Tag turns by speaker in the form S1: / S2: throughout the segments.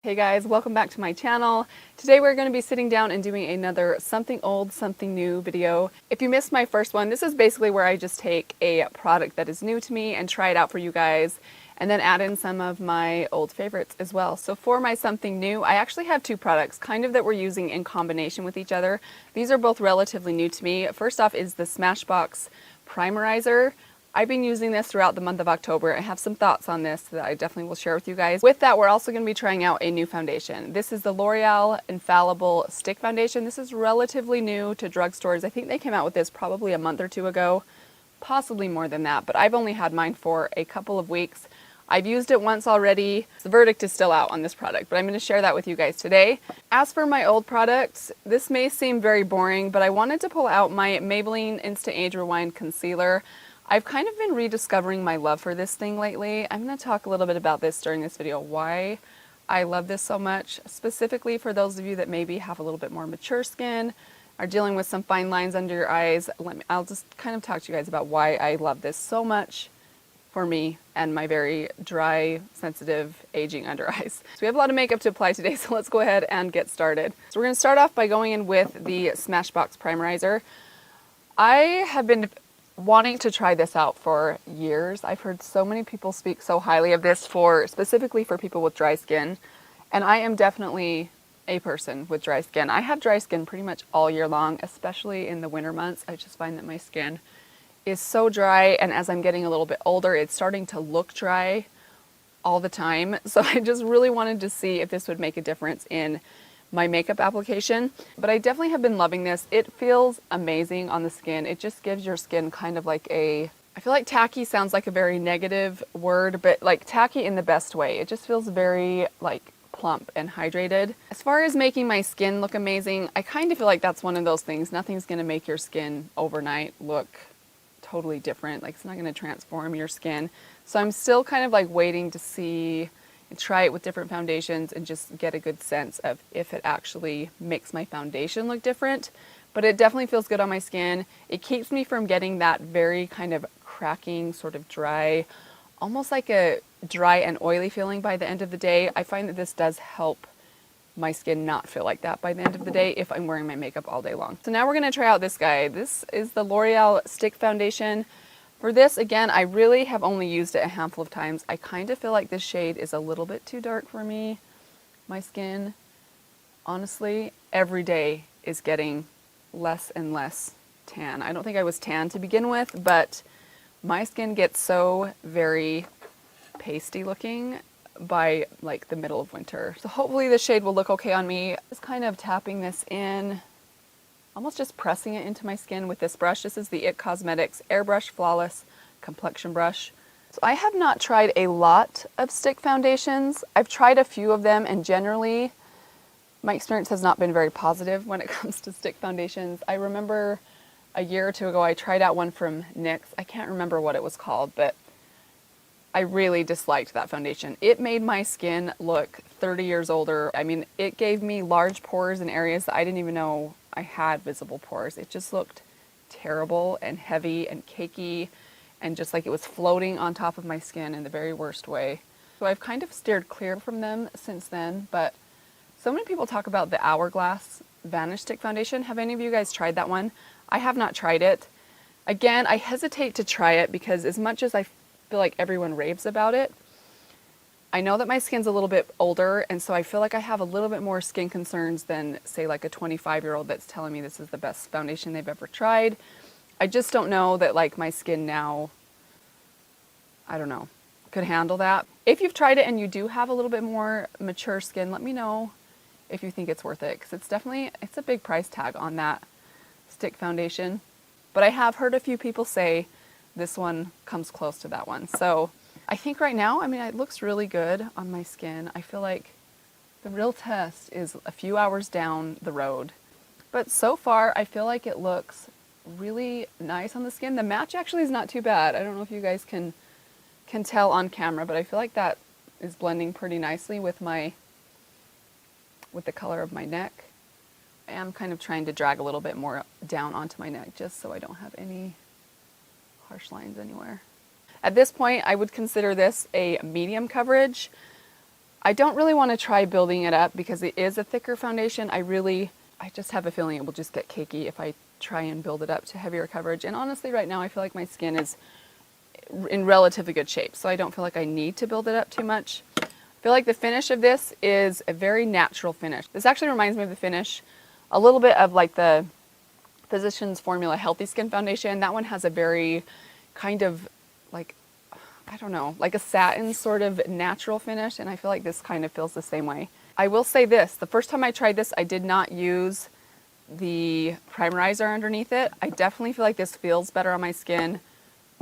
S1: Hey guys, welcome back to my channel. Today we're going to be sitting down and doing another something old, something new video. If you missed my first one, this is basically where I just take a product that is new to me and try it out for you guys, and then add in some of my old favorites as well. So for my something new, I actually have two products kind of that we're using in combination with each other. These are both relatively new to me. First off is the Smashbox Primerizer. I've been using this throughout the month of October. I have some thoughts on this that I definitely will share with you guys. With that, we're also going to be trying out a new foundation. This is the Loreal Infallible Stick Foundation. This is relatively new to drugstores. I think they came out with this probably a month or two ago, possibly more than that, but I've only had mine for a couple of weeks. I've used it once already. The verdict is still out on this product, but I'm going to share that with you guys today. As for my old products, this may seem very boring, but I wanted to pull out my Maybelline Instant Age Rewind Concealer. I've kind of been rediscovering my love for this thing lately. I'm going to talk a little bit about this during this video, why I love this so much, specifically for those of you that maybe have a little bit more mature skin, are dealing with some fine lines under your eyes. I'll just kind of talk to you guys about why I love this so much for me and my very dry, sensitive, aging under eyes. So we have a lot of makeup to apply today, so let's go ahead and get started. So we're going to start off by going in with the Smashbox Primerizer. I have been wanting to try this out for years. I've heard so many people speak so highly of this specifically for people with dry skin, and I am definitely a person with dry skin. I have dry skin pretty much all year long, especially in the winter months. I just find that my skin is so dry, and as I'm getting a little bit older, it's starting to look dry all the time. So I just really wanted to see if this would make a difference in my makeup application, but I definitely have been loving this. It feels amazing on the skin. It just gives your skin kind of like I feel like tacky sounds like a very negative word, but like tacky in the best way. It just feels very like plump and hydrated. As far as making my skin look amazing, I kind of feel like that's one of those things. Nothing's gonna make your skin overnight look totally different. Like it's not gonna transform your skin. So I'm still kind of like waiting to see and try it with different foundations and just get a good sense of if it actually makes my foundation look different. But it definitely feels good on my skin. It keeps me from getting that very kind of cracking, sort of dry, almost like a dry and oily feeling by the end of the day. I find that this does help my skin not feel like that by the end of the day if I'm wearing my makeup all day long. So now we're gonna try out this guy. This is the Loreal Stick Foundation. For this, again, I really have only used it a handful of times. I kind of feel like this shade is a little bit too dark for me. My skin, honestly, every day is getting less and less tan. I don't think I was tan to begin with, but my skin gets so very pasty looking by like the middle of winter. So hopefully this shade will look okay on me. Just kind of tapping this in, almost just pressing it into my skin with this brush. This is the IT Cosmetics Airbrush Flawless Complexion Brush. So I have not tried a lot of stick foundations. I've tried a few of them, and generally my experience has not been very positive when it comes to stick foundations. I remember a year or two ago I tried out one from NYX. I can't remember what it was called, but I really disliked that foundation. It made my skin look 30 years older. I mean, it gave me large pores in areas that I didn't even know I had visible pores. It just looked terrible and heavy and cakey and just like it was floating on top of my skin in the very worst way. So I've kind of steered clear from them since then, but so many people talk about the Hourglass Vanish Stick Foundation. Have any of you guys tried that one? I have not tried it. Again, I hesitate to try it because as much as I feel like everyone raves about it, I know that my skin's a little bit older, and so I feel like I have a little bit more skin concerns than, say, like a 25-year-old that's telling me this is the best foundation they've ever tried. I just don't know that like my skin now, I don't know, could handle that. If you've tried it and you do have a little bit more mature skin, let me know if you think it's worth it, because it's a big price tag on that stick foundation. But I have heard a few people say this one comes close to that one. So I think right now, I mean, it looks really good on my skin. I feel like the real test is a few hours down the road. But so far, I feel like it looks really nice on the skin. The match actually is not too bad. I don't know if you guys can tell on camera, but I feel like that is blending pretty nicely with the color of my neck. I am kind of trying to drag a little bit more down onto my neck just so I don't have any harsh lines anywhere. At this point, I would consider this a medium coverage. I don't really want to try building it up because it is a thicker foundation. I just have a feeling it will just get cakey if I try and build it up to heavier coverage. And honestly, right now I feel like my skin is in relatively good shape, so I don't feel like I need to build it up too much. I feel like the finish of this is a very natural finish. This actually reminds me of the finish a little bit of like the Physicians Formula Healthy Skin Foundation. That one has a very kind of like, I don't know, like a satin sort of natural finish, and I feel like this kind of feels the same way. I will say this, the first time I tried this, I did not use the primerizer underneath it. I definitely feel like this feels better on my skin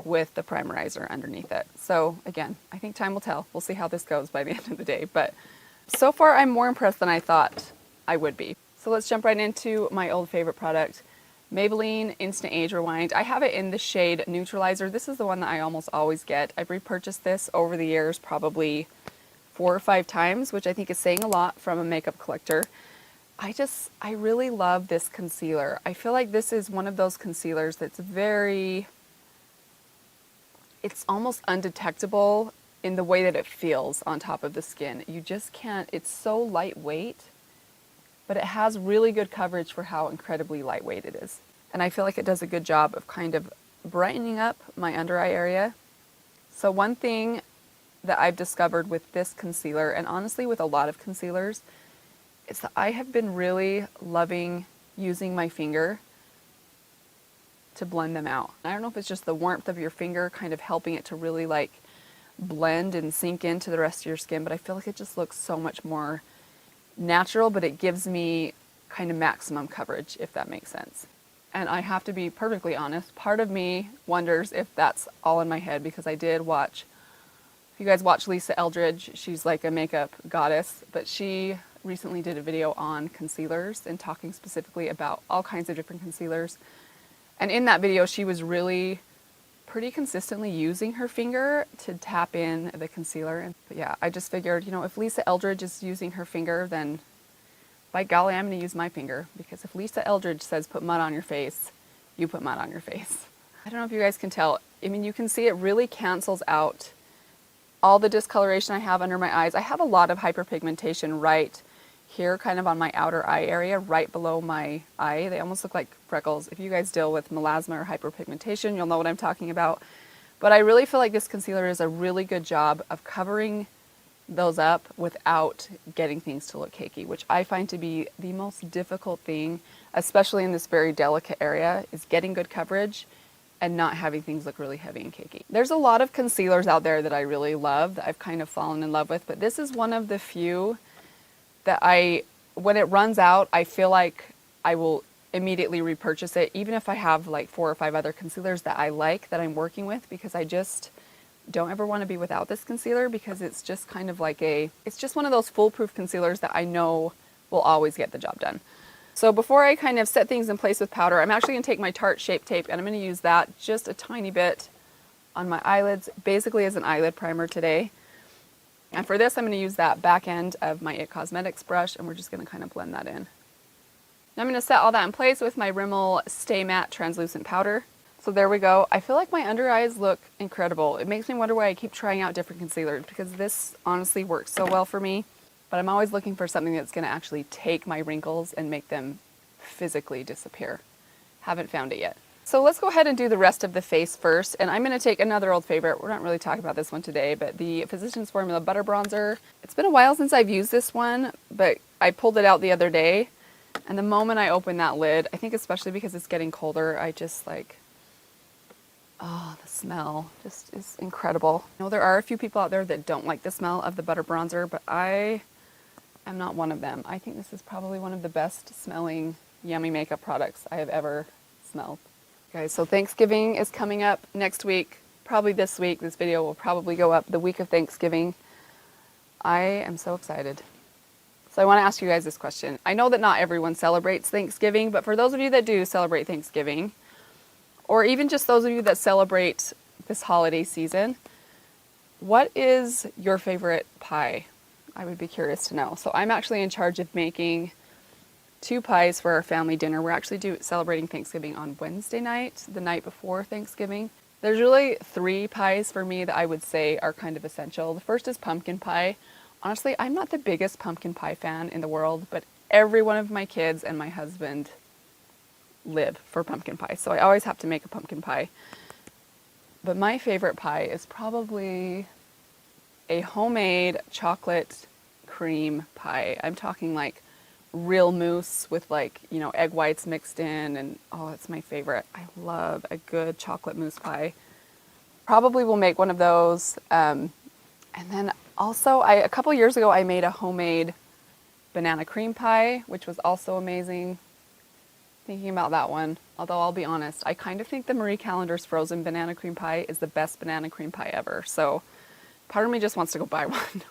S1: with the primerizer underneath it. So again, I think time will tell. We'll see how this goes by the end of the day, but so far I'm more impressed than I thought I would be. So let's jump right into my old favorite product, Maybelline Instant Age Rewind. I have it in the shade Neutralizer. This is the one that I almost always get. I've repurchased this over the years probably 4 or 5 times, which I think is saying a lot from a makeup collector. I really love this concealer. I feel like this is one of those concealers that's it's almost undetectable in the way that it feels on top of the skin. You just can't, it's so lightweight, but it has really good coverage for how incredibly lightweight it is. And I feel like it does a good job of kind of brightening up my under eye area. So one thing that I've discovered with this concealer, and honestly with a lot of concealers, is that I have been really loving using my finger to blend them out. I don't know if it's just the warmth of your finger kind of helping it to really like blend and sink into the rest of your skin, but I feel like it just looks so much more natural, but it gives me kind of maximum coverage, if that makes sense. And I have to be perfectly honest, part of me wonders if that's all in my head, because I did watch, if you guys watch Lisa Eldridge, she's like a makeup goddess, but she recently did a video on concealers and talking specifically about all kinds of different concealers. And in that video, she was really pretty consistently using her finger to tap in the concealer. But yeah, I just figured, you know, if Lisa Eldridge is using her finger, then by golly, I'm going to use my finger, because if Lisa Eldridge says put mud on your face, you put mud on your face. I don't know if you guys can tell. I mean, you can see it really cancels out all the discoloration I have under my eyes. I have a lot of hyperpigmentation right here, kind of on my outer eye area, right below my eye. They almost look like freckles. If you guys deal with melasma or hyperpigmentation, you'll know what I'm talking about. But I really feel like this concealer does a really good job of covering those up without getting things to look cakey, which I find to be the most difficult thing, especially in this very delicate area, is getting good coverage and not having things look really heavy and cakey. There's a lot of concealers out there that I really love, that I've kind of fallen in love with, but this is one of the few that when it runs out, I feel like I will immediately repurchase it, even if I have like 4 or 5 other concealers that I like, that I'm working with, because I just don't ever want to be without this concealer, because it's just kind of like it's just one of those foolproof concealers that I know will always get the job done. So before I kind of set things in place with powder, I'm actually going to take my Tarte Shape Tape, and I'm going to use that just a tiny bit on my eyelids, basically as an eyelid primer today. And for this, I'm going to use that back end of my IT Cosmetics brush, and we're just going to kind of blend that in. Now I'm going to set all that in place with my Rimmel Stay Matte Translucent Powder. So there we go. I feel like my under eyes look incredible. It makes me wonder why I keep trying out different concealers, because this honestly works so well for me. But I'm always looking for something that's going to actually take my wrinkles and make them physically disappear. Haven't found it yet. So let's go ahead and do the rest of the face first. And I'm going to take another old favorite. We're not really talking about this one today, but the Physicians Formula Butter Bronzer. It's been a while since I've used this one, but I pulled it out the other day. And the moment I opened that lid, I think especially because it's getting colder, I just like, oh, the smell just is incredible. I know there are a few people out there that don't like the smell of the butter bronzer, but I am not one of them. I think this is probably one of the best smelling yummy makeup products I have ever smelled. Guys, so Thanksgiving is coming up next week, probably this week. This video will probably go up the week of Thanksgiving. I am so excited. So I want to ask you guys this question. I know that not everyone celebrates Thanksgiving, but for those of you that do celebrate Thanksgiving, or even just those of you that celebrate this holiday season, what is your favorite pie? I would be curious to know. So I'm actually in charge of making 2 pies for our family dinner. We're actually celebrating Thanksgiving on Wednesday night, the night before Thanksgiving. There's really 3 pies for me that I would say are kind of essential. The first is pumpkin pie. Honestly, I'm not the biggest pumpkin pie fan in the world, but every one of my kids and my husband live for pumpkin pie, so I always have to make a pumpkin pie. But my favorite pie is probably a homemade chocolate cream pie. I'm talking like real mousse with like, you know, egg whites mixed in, and oh, it's my favorite. I love a good chocolate mousse pie. Probably will make one of those. And then also, a couple years ago, I made a homemade banana cream pie, which was also amazing. Thinking about that one, although I'll be honest, I kind of think the Marie Callender's frozen banana cream pie is the best banana cream pie ever. So part of me just wants to go buy one.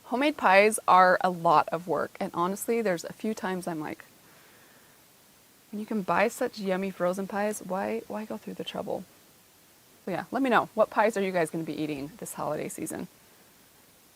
S1: Homemade pies are a lot of work, and honestly, there's a few times I'm like, when you can buy such yummy frozen pies, why go through the trouble? So yeah, let me know. What pies are you guys going to be eating this holiday season?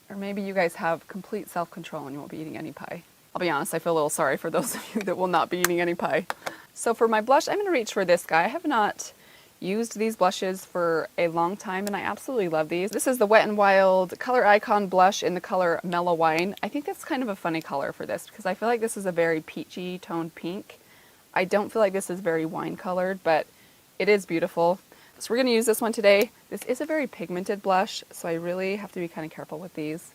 S1: Or maybe you guys have complete self-control and you won't be eating any pie. I'll be honest, I feel a little sorry for those of you that will not be eating any pie. So for my blush, I'm going to reach for this guy. I have not used these blushes for a long time, and I absolutely love these. This is the Wet n Wild Color Icon blush in the color Mellow Wine. I think that's kind of a funny color for this because I feel like this is a very peachy toned pink. I don't feel like this is very wine colored, but it is beautiful. So we're going to use this one today. This is a very pigmented blush, so I really have to be kind of careful with these.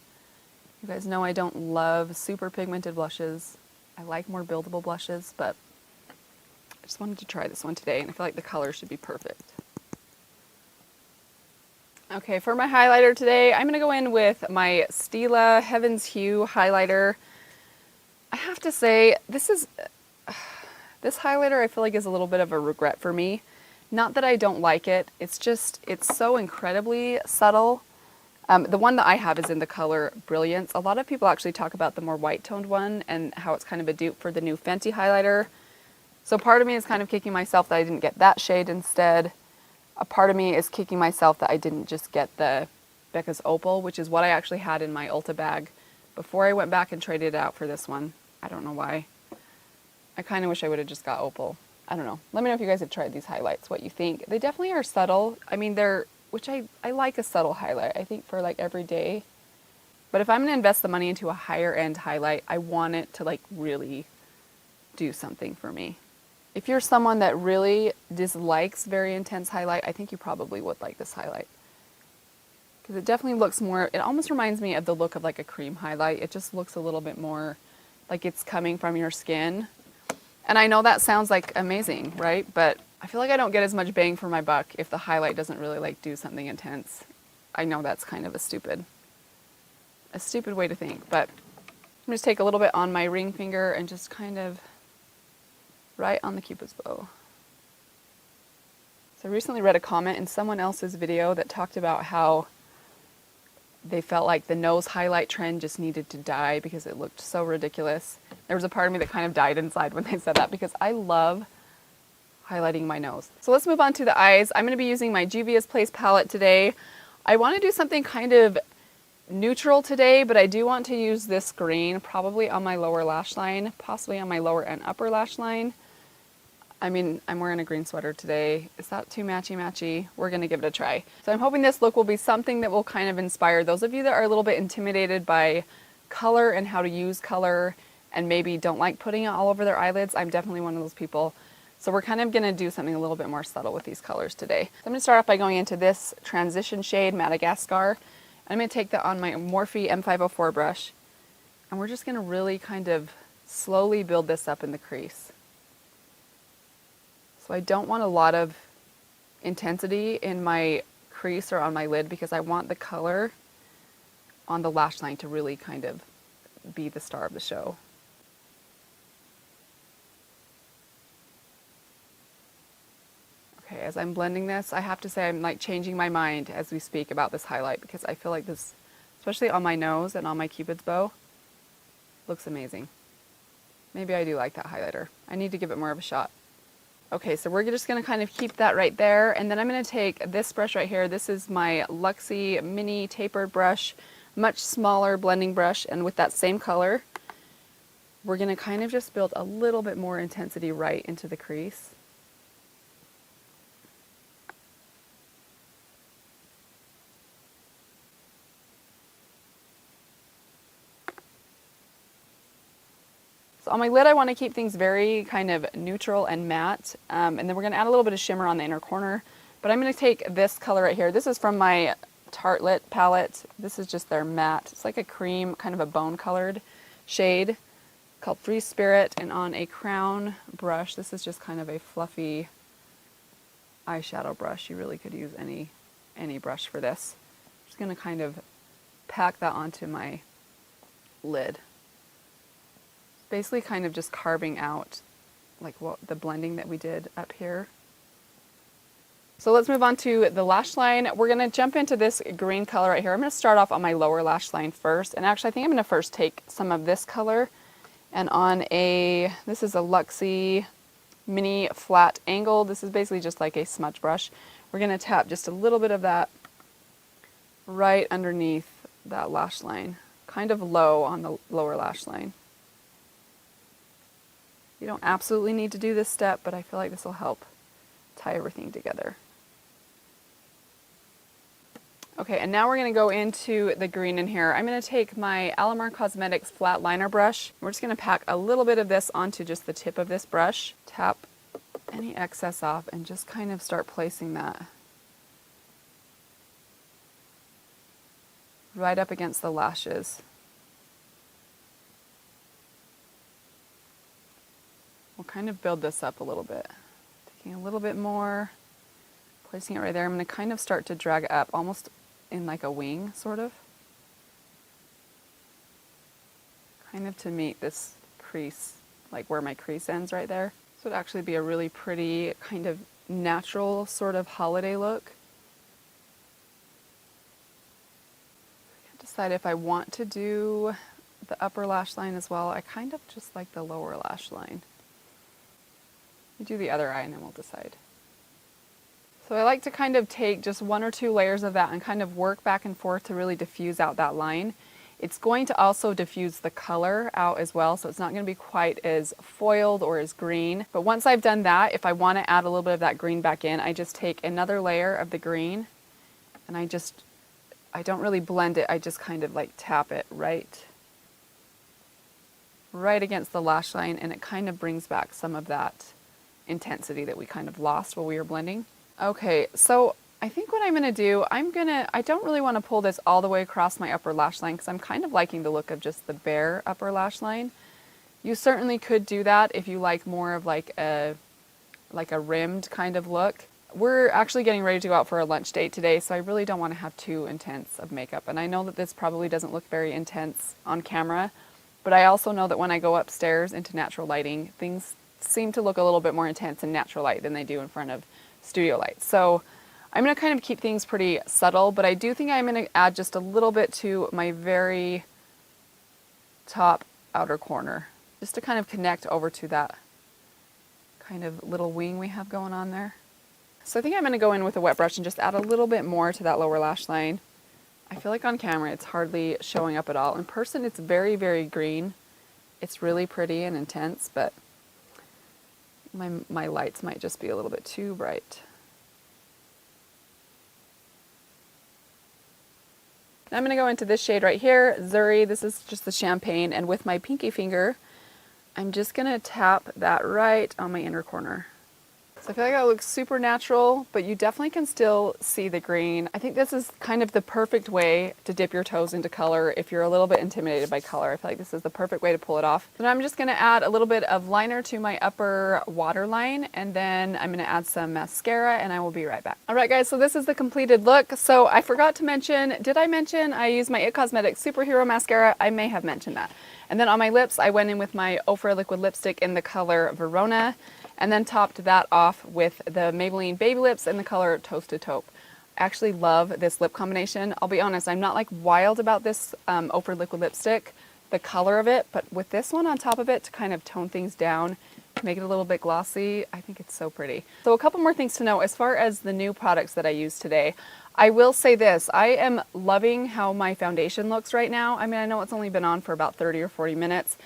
S1: You guys know I don't love super pigmented blushes. I like more buildable blushes, but I just wanted to try this one today, and I feel like the color should be perfect. Okay, for my highlighter today, I'm going to go in with my Stila Heaven's Hue highlighter. I have to say, this highlighter I feel like is a little bit of a regret for me. Not that I don't like it, it's just, it's so incredibly subtle. The one that I have is in the color Brilliance. A lot of people actually talk about the more white toned one and how it's kind of a dupe for the new Fenty highlighter. So part of me is kind of kicking myself that I didn't get that shade instead. A part of me is kicking myself that I didn't just get the Becca's Opal, which is what I actually had in my Ulta bag before I went back and traded it out for this one. I don't know why. I kind of wish I would have just got Opal. I don't know. Let me know if you guys have tried these highlights, what you think. They definitely are subtle. I mean, which I like a subtle highlight, I think, for like every day. But if I'm going to invest the money into a higher end highlight, I want it to like really do something for me. If you're someone that really dislikes very intense highlight, I think you probably would like this highlight. Because it definitely looks more, it almost reminds me of the look of like a cream highlight. It just looks a little bit more like it's coming from your skin. And I know that sounds like amazing, right? But I feel like I don't get as much bang for my buck if the highlight doesn't really like do something intense. I know that's kind of a stupid way to think, but I'm going to take a little bit on my ring finger and just kind of right on the Cupid's bow. So I recently read a comment in someone else's video that talked about how they felt like the nose highlight trend just needed to die because it looked so ridiculous. There was a part of me that kind of died inside when they said that because I love highlighting my nose. So let's move on to the eyes. I'm going to be using my Juvia's Place palette today. I want to do something kind of neutral today, but I do want to use this green probably on my lower lash line, possibly on my lower and upper lash line. I mean, I'm wearing a green sweater today. Is that too matchy-matchy? We're going to give it a try. So I'm hoping this look will be something that will kind of inspire those of you that are a little bit intimidated by color and how to use color and maybe don't like putting it all over their eyelids. I'm definitely one of those people. So we're kind of going to do something a little bit more subtle with these colors today. So I'm going to start off by going into this transition shade, Madagascar. I'm going to take that on my Morphe M504 brush. And we're just going to really kind of slowly build this up in the crease. So I don't want a lot of intensity in my crease or on my lid because I want the color on the lash line to really kind of be the star of the show. Okay, as I'm blending this, I have to say I'm like changing my mind as we speak about this highlight because I feel like this, especially on my nose and on my Cupid's bow, looks amazing. Maybe I do like that highlighter. I need to give it more of a shot. Okay, so we're just going to kind of keep that right there, and then I'm going to take this brush right here. This is my Luxie mini tapered brush, much smaller blending brush, and with that same color, we're going to kind of just build a little bit more intensity right into the crease. So on my lid, I want to keep things very kind of neutral and matte. And then we're going to add a little bit of shimmer on the inner corner. But I'm going to take this color right here. This is from my Tartelette palette. This is just their matte. It's like a cream, kind of a bone colored shade called Free Spirit. And on a crown brush, this is just kind of a fluffy eyeshadow brush. You really could use any brush for this. I'm just going to kind of pack that onto my lid. Basically kind of just carving out like what the blending that we did up here. So let's move on to the lash line. We're going to jump into this green color right here. I'm going to start off on my lower lash line first. And actually I think I'm going to first take some of this color and on this is a Luxie mini flat angle. This is basically just like a smudge brush. We're going to tap just a little bit of that right underneath that lash line, kind of low on the lower lash line. You don't absolutely need to do this step, but I feel like this will help tie everything together. Okay, and now we're going to go into the green in here. I'm going to take my Alamar Cosmetics flat liner brush. We're just going to pack a little bit of this onto just the tip of this brush. Tap any excess off and just kind of start placing that right up against the lashes. We'll kind of build this up a little bit. Taking a little bit more, placing it right there. I'm going to kind of start to drag it up, almost in like a wing, sort of. Kind of to meet this crease, like where my crease ends right there. So it'd actually be a really pretty, kind of natural sort of holiday look. I can't decide if I want to do the upper lash line as well. I kind of just like the lower lash line. Do the other eye and then we'll decide. So I like to kind of take just 1 or 2 layers of that and kind of work back and forth to really diffuse out that line. It's going to also diffuse the color out as well, so it's not going to be quite as foiled or as green. But once I've done that, if I want to add a little bit of that green back in, I just take another layer of the green and I don't really blend it, I just kind of like tap it right against the lash line, and it kind of brings back some of that intensity that we kind of lost while we were blending. Okay, so I think what I'm going to do, I don't really want to pull this all the way across my upper lash line because I'm kind of liking the look of just the bare upper lash line. You certainly could do that if you like more of like a rimmed kind of look. We're actually getting ready to go out for a lunch date today, so I really don't want to have too intense of makeup. And I know that this probably doesn't look very intense on camera, but I also know that when I go upstairs into natural lighting, things seem to look a little bit more intense in natural light than they do in front of studio light. So I'm going to kind of keep things pretty subtle, but I do think I'm going to add just a little bit to my very top outer corner, just to kind of connect over to that kind of little wing we have going on there. So I think I'm going to go in with a wet brush and just add a little bit more to that lower lash line. I feel like on camera it's hardly showing up at all. In person it's very, very green. It's really pretty and intense, but my lights might just be a little bit too bright. Now I'm going to go into this shade right here, Zuri. This is just the champagne, and with my pinky finger, I'm just going to tap that right on my inner corner. So I feel like that looks super natural, but you definitely can still see the green. I think this is kind of the perfect way to dip your toes into color if you're a little bit intimidated by color. I feel like this is the perfect way to pull it off. So now I'm just going to add a little bit of liner to my upper waterline, and then I'm going to add some mascara, and I will be right back. All right, guys, so this is the completed look. So I forgot to mention, did I mention I use my IT Cosmetics Superhero Mascara? I may have mentioned that. And then on my lips, I went in with my Ofra Liquid Lipstick in the color Verona, and then topped that off with the Maybelline Baby Lips in the color Toasted Taupe. I actually love this lip combination. I'll be honest, I'm not like wild about this Ofra Liquid Lipstick, the color of it, but with this one on top of it to kind of tone things down, make it a little bit glossy, I think it's so pretty. So a couple more things to know as far as the new products that I use today. I will say this, I am loving how my foundation looks right now. I mean, I know it's only been on for about 30 or 40 minutes,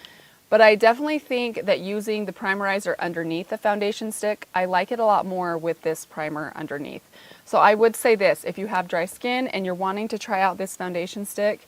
S1: but I definitely think that using the primerizer underneath the foundation stick, I like it a lot more with this primer underneath. So I would say this, if you have dry skin and you're wanting to try out this foundation stick,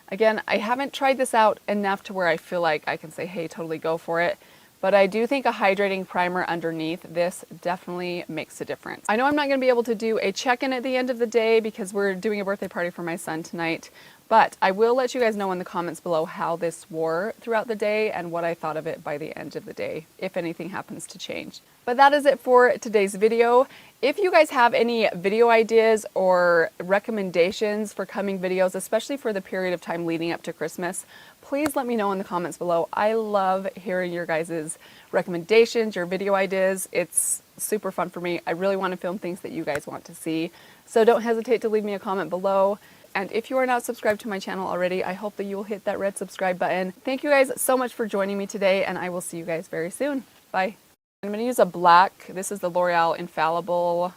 S1: Again, I haven't tried this out enough to where I feel like I can say, hey, totally go for it. But I do think a hydrating primer underneath this definitely makes a difference. I know I'm not going to be able to do a check-in at the end of the day because we're doing a birthday party for my son tonight, but I will let you guys know in the comments below how this wore throughout the day and what I thought of it by the end of the day, if anything happens to change. But that is it for today's video. If you guys have any video ideas or recommendations for coming videos, especially for the period of time leading up to Christmas, please let me know in the comments below. I love hearing your guys' recommendations, your video ideas. It's super fun for me. I really want to film things that you guys want to see. So don't hesitate to leave me a comment below. And if you are not subscribed to my channel already, I hope that you will hit that red subscribe button. Thank you guys so much for joining me today, and I will see you guys very soon. Bye. I'm going to use a black, this is the L'Oreal Infallible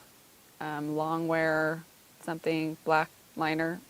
S1: Longwear something black liner.